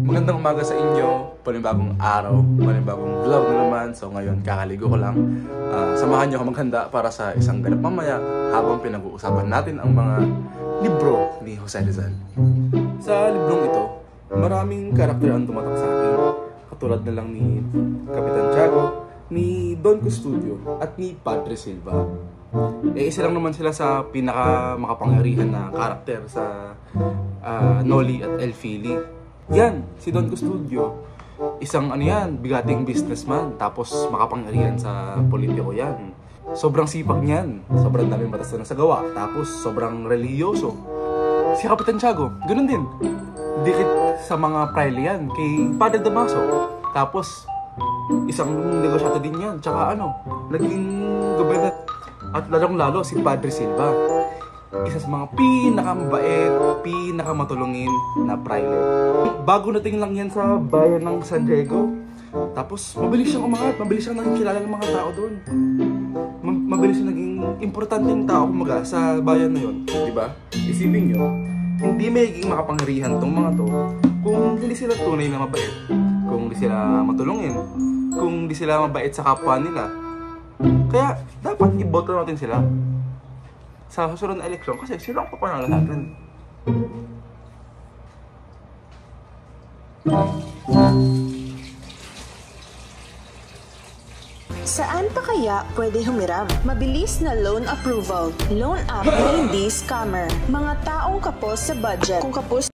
Magandang umaga sa inyo, panibagong araw, panibagong vlog na naman. So ngayon, kakaligo ko lang. Samahan niyo ako maghanda para sa isang ganap mamaya habang pinag-uusapan natin ang mga libro ni Jose Rizal. Sa librong ito, maraming karakter ang tumatak sa akin. Katulad na lang ni Kapitan Tiago, ni Don Custodio, at ni Padre Silva. Isa lang naman sila sa pinaka makapangyarihan na karakter sa Noli at El Fili. Yan, si Don Custodio, isang bigating businessman, tapos makapangyarihan sa politiko yan. Sobrang sipag niyan, sobrang daming batas na nasagawa, tapos sobrang reliyoso. Si Kapitan Tiago, ganun din. Dikit sa mga praile yan, kay Padre Damaso. Tapos, isang negosyante din yan, tsaka naging gobernador. At lalong-lalo si Padre Silva, isa sa mga pinakamabait, pinakamatulungin na praile. Bago nating lang yan sa bayan ng San Diego. Tapos mabilis siyang umangat, mabilis siyang naging kilala ng mga tao doon. Mabilis siyang naging importanteng tao kumaga sa bayan na yun. Diba? Isipin nyo, hindi magiging makapangyarihan tong mga to kung hindi sila tunay na mabait, kung hindi sila matulungin, kung hindi sila mabait sa kapwa nila. Kaya dapat iboto natin sila sa susunod na eleksyon kasi sila ang papanalo natin. Saan pa kaya pwede humiram? Mabilis na loan approval. Loan app na hindi scammer. Mga taong kapos sa budget. Kung kapos